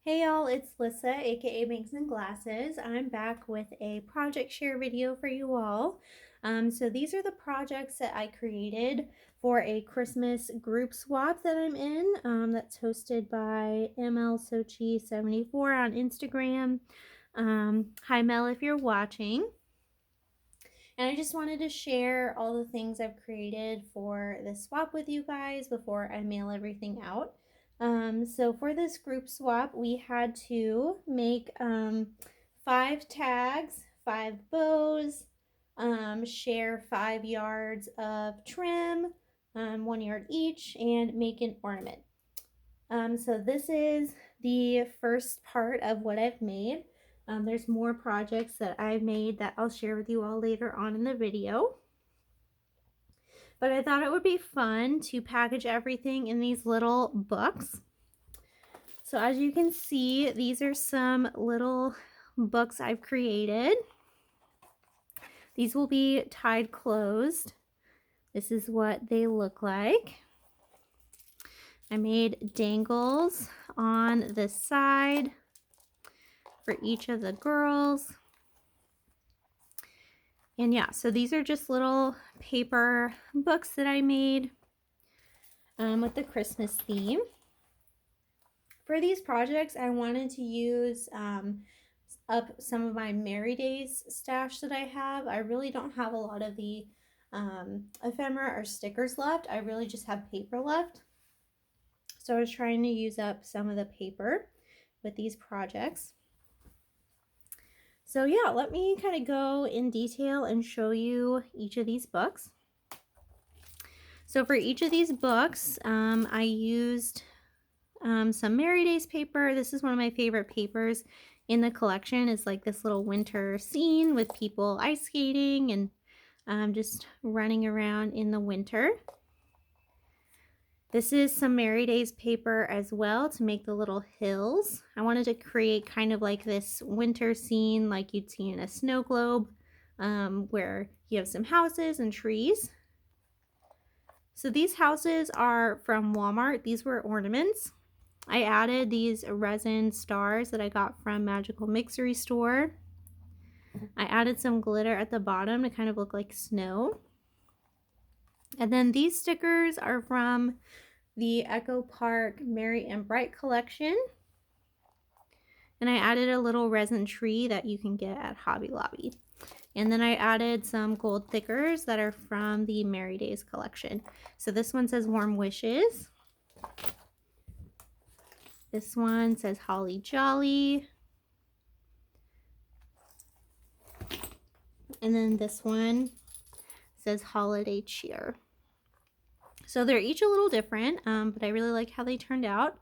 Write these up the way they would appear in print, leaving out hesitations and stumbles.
Hey y'all, it's Lissa, aka Banks and Glasses. I'm back with a project share video for you all. So these are the projects that I created for a Christmas group swap that I'm in. That's hosted by ML Sochi 74 on Instagram. Hi Mel, if you're watching. And I just wanted to share all the things I've created for this swap with you guys before I mail everything out. So for this group swap, we had to make 5 tags, 5 bows, share 5 yards of trim, 1 yard each, and make an ornament. So this is the first part of what I've made. There's more projects that I've made that I'll share with you all later on in the video. But I thought it would be fun to package everything in these little books. So as you can see, these are some little books I've created. These will be tied closed. This is what they look like. I made dangles on this side for each of the girls. And yeah, so these are just little paper books that I made with the Christmas theme. For these projects, I wanted to use up some of my Merry Days stash that I have. I really don't have a lot of the ephemera or stickers left. I really just have paper left. So I was trying to use up some of the paper with these projects. So yeah, let me kind of go in detail and show you each of these books. So for each of these books, I used some Merry Days paper. This is one of my favorite papers in the collection. It's like this little winter scene with people ice skating and just running around in the winter. This is some Merry Days paper as well to make the little hills. I wanted to create kind of like this winter scene like you'd see in a snow globe, where you have some houses and trees. So these houses are from Walmart. These were ornaments. I added these resin stars that I got from Magical Mixery Store. I added some glitter at the bottom to kind of look like snow. And then these stickers are from the Echo Park Merry and Bright collection. And I added a little resin tree that you can get at Hobby Lobby. And then I added some gold thickers that are from the Merry Days collection. So this one says Warm Wishes. This one says Holly Jolly. And then this one says Holiday Cheer. So they're each a little different, but I really like how they turned out.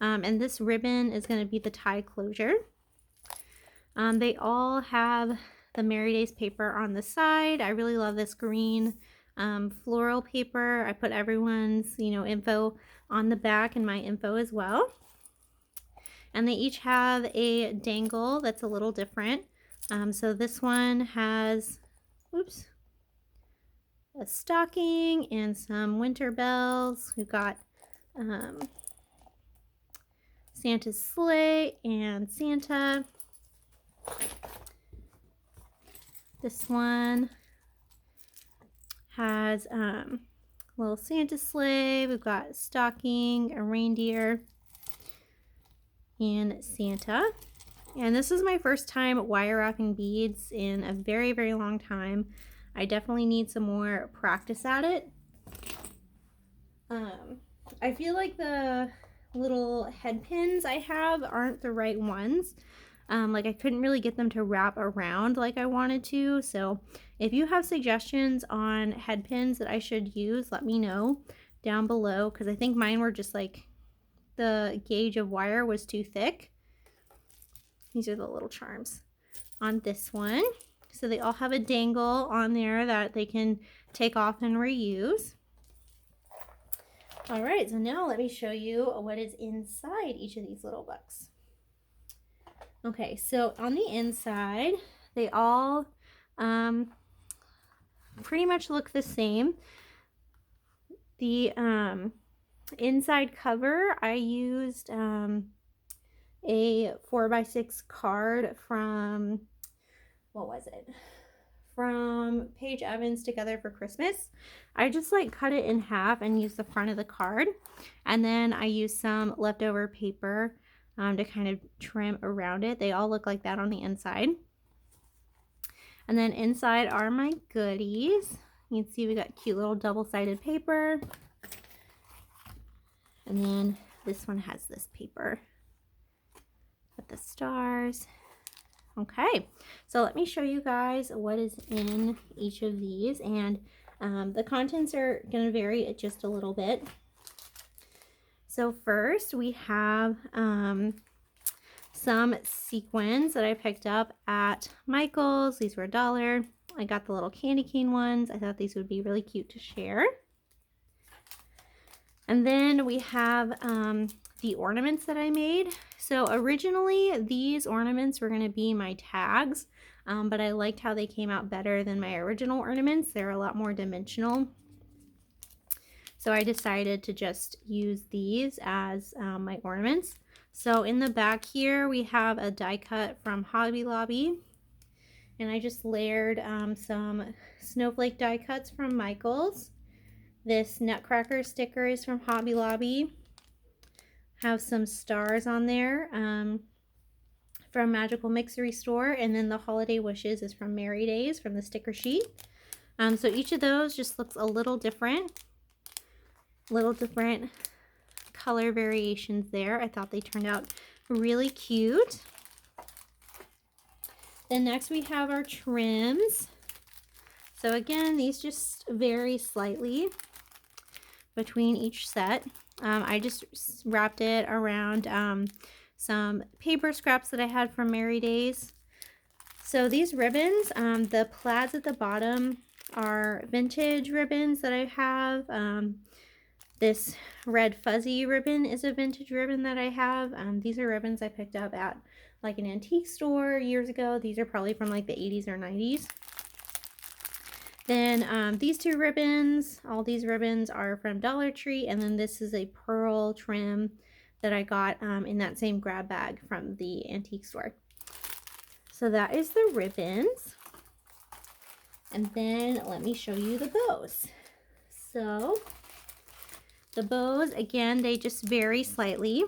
And this ribbon is going to be the tie closure. They all have the Merry Days paper on the side. I really love this green floral paper. I put everyone's, info on the back and my info as well. And they each have a dangle that's a little different. So this one has, a stocking and some winter bells. We've got Santa's sleigh and Santa. This one has a little Santa sleigh. We've got a stocking, a reindeer, and Santa. And this is my first time wire wrapping beads in a very, very long time. I definitely need some more practice at it. I feel like the little head pins I have aren't the right ones. Like I couldn't really get them to wrap around like I wanted to. So if you have suggestions on head pins that I should use, let me know down below, because I think mine were just like the gauge of wire was too thick. These are the little charms on this one. So they all have a dangle on there that they can take off and reuse. All right, so now let me show you what is inside each of these little books. Okay, so on the inside, they all pretty much look the same. The inside cover, I used a 4x6 card from, what was it? From Paige Evans Together for Christmas. I just like cut it in half and use the front of the card. And then I use some leftover paper to kind of trim around it. They all look like that on the inside. And then inside are my goodies. You can see we got cute little double-sided paper. And then this one has this paper with the stars. Okay, so let me show you guys what is in each of these, and the contents are going to vary just a little bit. So first we have some sequins that I picked up at Michael's. These were $1. I got the little candy cane ones. I thought these would be really cute to share. And then we have the ornaments that I made. So originally these ornaments were going to be my tags, but I liked how they came out better than my original ornaments. They're a lot more dimensional. So I decided to just use these as my ornaments. So in the back here we have a die cut from Hobby Lobby. And I just layered some snowflake die cuts from Michael's. This Nutcracker sticker is from Hobby Lobby. Have some stars on there from Magical Mixery Store. And then the Holiday Wishes is from Merry Days from the sticker sheet. So each of those just looks a little different. Little different color variations there. I thought they turned out really cute. Then next we have our trims. So again, these just vary slightly between each set. I just wrapped it around some paper scraps that I had from Merry Days. So these ribbons, the plaids at the bottom are vintage ribbons that I have. This red fuzzy ribbon is a vintage ribbon that I have. These are ribbons I picked up at like an antique store years ago. These are probably from like the 80s or 90s. Then these two ribbons, all these ribbons are from Dollar Tree. And then this is a pearl trim that I got in that same grab bag from the antique store. So that is the ribbons. And then let me show you the bows. So the bows, again, they just vary slightly.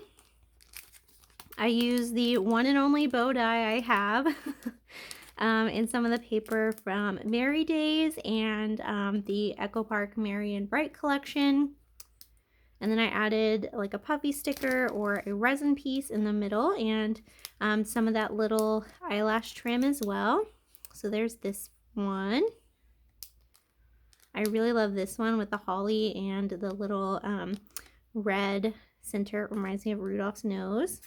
I use the one and only bow die I have in some of the paper from Merry Days and the Echo Park Merry and Bright collection. And then I added like a puffy sticker or a resin piece in the middle and some of that little eyelash trim as well. So there's this one. I really love this one with the holly and the little red center. It reminds me of Rudolph's nose.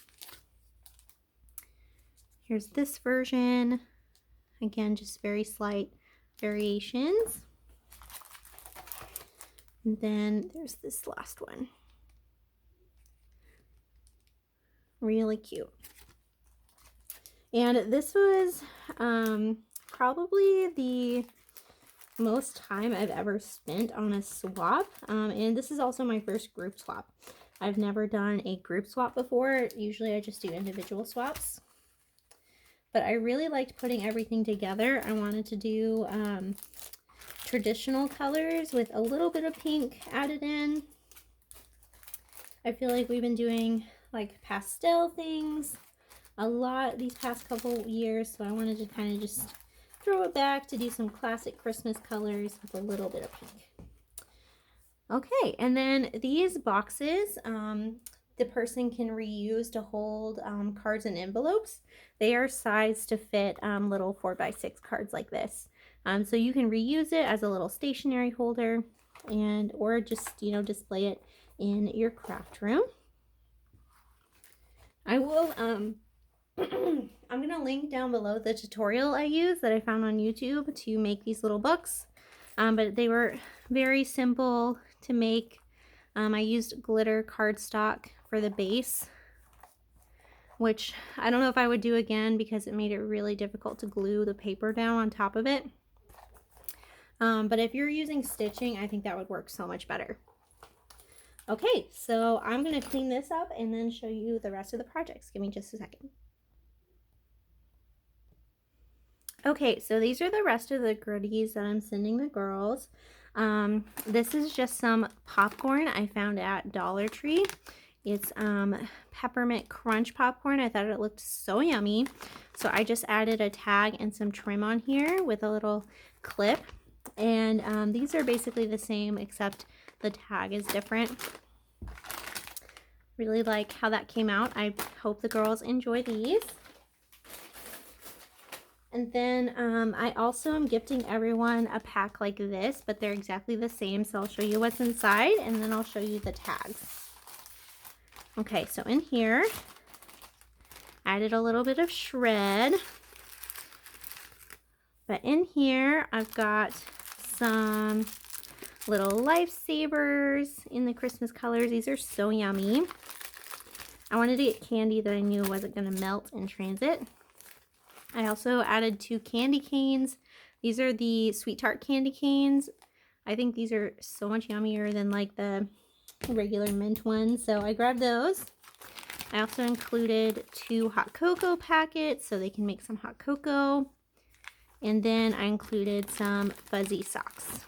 Here's this version. Again, just very slight variations. And then there's this last one. Really cute. And this was probably the most time I've ever spent on a swap. And this is also my first group swap. I've never done a group swap before. Usually I just do individual swaps. But I really liked putting everything together. I wanted to do traditional colors with a little bit of pink added in. I feel like we've been doing like pastel things a lot these past couple years, so I wanted to kind of just throw it back to do some classic Christmas colors with a little bit of pink. Okay, and then these boxes, the person can reuse to hold cards and envelopes. They are sized to fit little 4x6 cards like this. So you can reuse it as a little stationery holder and or just, you know, display it in your craft room. I will, I'm going to link down below the tutorial I used that I found on YouTube to make these little books. But they were very simple to make. I used glitter cardstock for the base, which I don't know if I would do again because it made it really difficult to glue the paper down on top of it. But if you're using stitching, I think that would work so much better. Okay, so I'm going to clean this up and then show you the rest of the projects. Give me just a second. Okay, so these are the rest of the Gritties that I'm sending the girls. This is just some popcorn I found at Dollar Tree. It's peppermint crunch popcorn. I thought it looked so yummy. So I just added a tag and some trim on here with a little clip. And these are basically the same except the tag is different. Really like how that came out. I hope the girls enjoy these. And then I also am gifting everyone a pack like this, but they're exactly the same. So I'll show you what's inside and then I'll show you the tags. Okay, so in here, added a little bit of shred. But in here, I've got some little lifesavers in the Christmas colors. These are so yummy. I wanted to get candy that I knew wasn't going to melt in transit. I also added 2 candy canes. These are the Sweet Tart candy canes. I think these are so much yummier than like the regular mint ones, so I grabbed those. I also included 2 hot cocoa packets so they can make some hot cocoa. And then I included some fuzzy socks.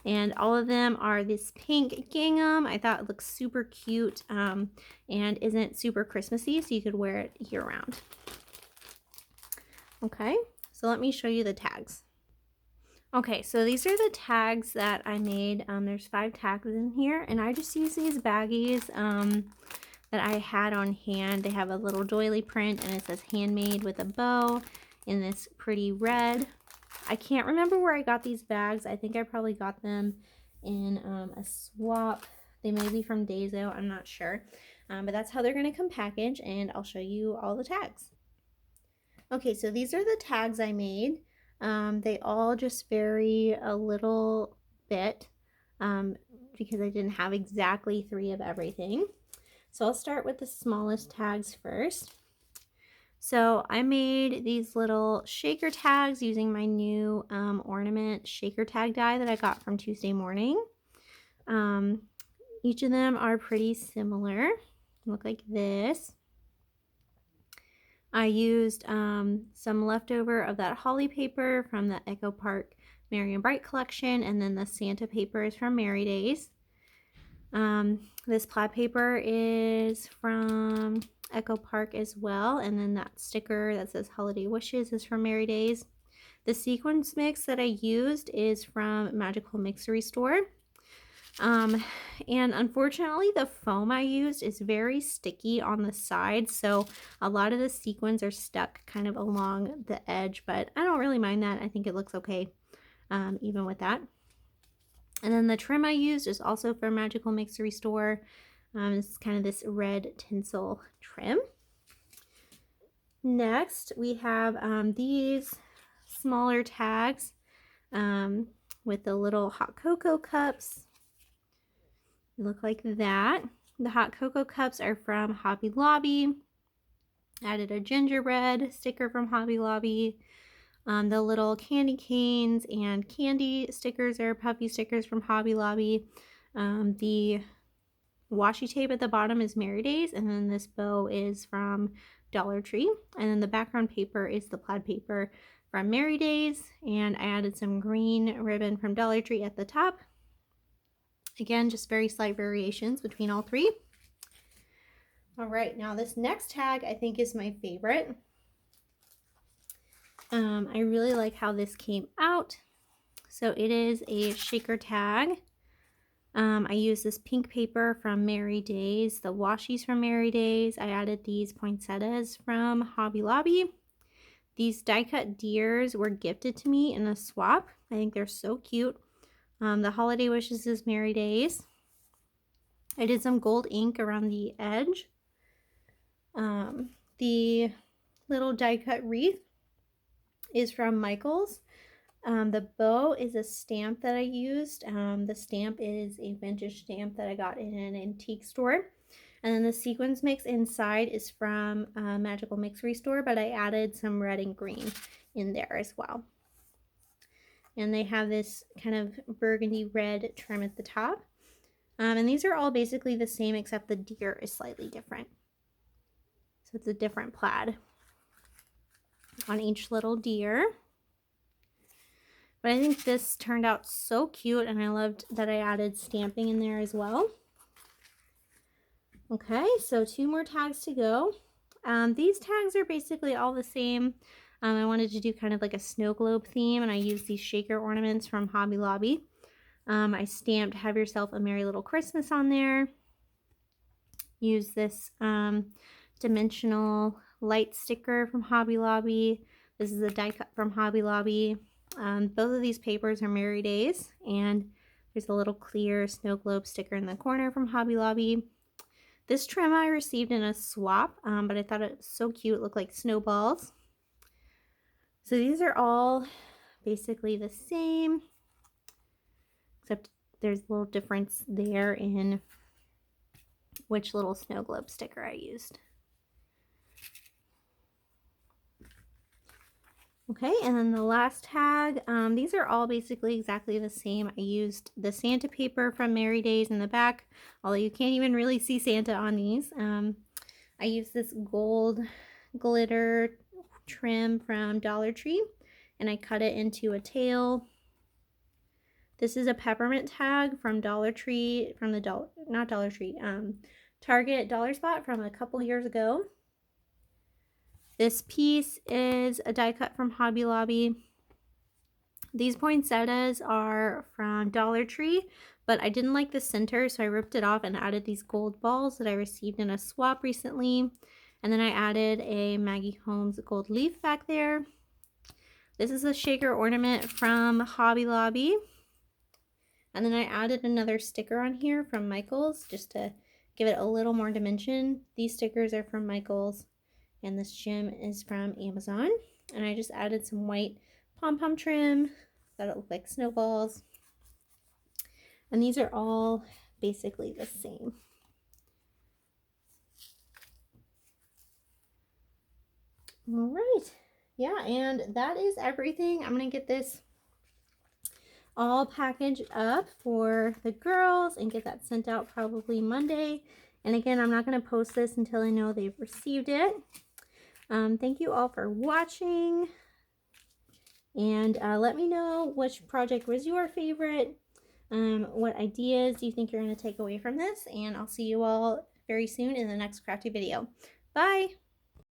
And all of them are this pink gingham. I thought it looks super cute and isn't super Christmassy, so you could wear it year round. Okay, so let me show you the tags. Okay, so these are the tags that I made. There's 5 tags in here, and I just use these baggies that I had on hand. They have a little doily print, and it says handmade with a bow in this pretty red. I can't remember where I got these bags. I think I probably got them in a swap. They may be from Daiso, I'm not sure. But that's how they're going to come packaged, and I'll show you all the tags. Okay, so these are the tags I made. They all just vary a little bit because I didn't have exactly 3 of everything. So I'll start with the smallest tags first. So I made these little shaker tags using my new ornament shaker tag die that I got from Tuesday Morning. Each of them are pretty similar. Look like this. I used some leftover of that holly paper from the Echo Park Merry and Bright collection, and then the Santa paper is from Merry Days. This plaid paper is from Echo Park as well, and then that sticker that says Holiday Wishes is from Merry Days. The sequins mix that I used is from Magical Mixery Store. And unfortunately the foam I used is very sticky on the side, so a lot of the sequins are stuck kind of along the edge, but I don't really mind that. I think it looks okay even with that. And then the trim I used is also from Magical Mixery Store. This is kind of this red tinsel trim. Next we have these smaller tags with the little hot cocoa cups. Look like that. The hot cocoa cups are from Hobby Lobby. Added a gingerbread sticker from Hobby Lobby. The little candy canes and candy stickers are puffy stickers from Hobby Lobby. The washi tape at the bottom is Merry Days, and then this bow is from Dollar Tree. And then the background paper is the plaid paper from Merry Days, and I added some green ribbon from Dollar Tree at the top. Again, just very slight variations between all 3. All right, now this next tag I think is my favorite. I really like how this came out. So it is a shaker tag. I used this pink paper from Merry Days, the washi's from Merry Days. I added these poinsettias from Hobby Lobby. These die-cut deers were gifted to me in a swap. I think they're so cute. The Holiday Wishes is Merry Days. I did some gold ink around the edge. The little die-cut wreath is from Michael's. The bow is a stamp that I used. The stamp is a vintage stamp that I got in an antique store. And then the sequins mix inside is from Magical Mixery Store, but I added some red and green in there as well. And they have this kind of burgundy red trim at the top. And these are all basically the same except the deer is slightly different. So it's a different plaid on each little deer. But I think this turned out so cute, and I loved that I added stamping in there as well. Okay, so 2 more tags to go. These tags are basically all the same. I wanted to do kind of like a snow globe theme, and I used these shaker ornaments from Hobby Lobby. I stamped "Have Yourself a Merry Little Christmas" on there. Use this dimensional light sticker from Hobby Lobby. This is a die cut from Hobby Lobby. Both of these papers are Merry Days, and there's a little clear snow globe sticker in the corner from Hobby Lobby. This trim I received in a swap, but I thought it was so cute. It looked like snowballs. So these are all basically the same, except there's a little difference there in which little snow globe sticker I used. Okay, and then the last tag, these are all basically exactly the same. I used the Santa paper from Merry Days in the back, although you can't even really see Santa on these. I used this gold glitter trim from Dollar Tree, and I cut it into a tail. This is a peppermint tag from Dollar Tree, from the Target Dollar Spot from a couple years ago. This piece is a die cut from Hobby Lobby. These poinsettias are from Dollar Tree, but I didn't like the center, so I ripped it off and added these gold balls that I received in a swap recently. And then I added a Maggie Holmes gold leaf back there. This is a shaker ornament from Hobby Lobby. And then I added another sticker on here from Michaels just to give it a little more dimension. These stickers are from Michaels, and this gem is from Amazon. And I just added some white pom-pom trim, thought it looked like snowballs. And these are all basically the same. All right, yeah, and that is everything. I'm gonna get this all packaged up for the girls and get that sent out probably Monday. And again, I'm not going to post this until I know they've received it. Thank you all for watching, and let me know which project was your favorite. What ideas do you think you're going to take away from this, and I'll see you all very soon in the next crafty video. Bye!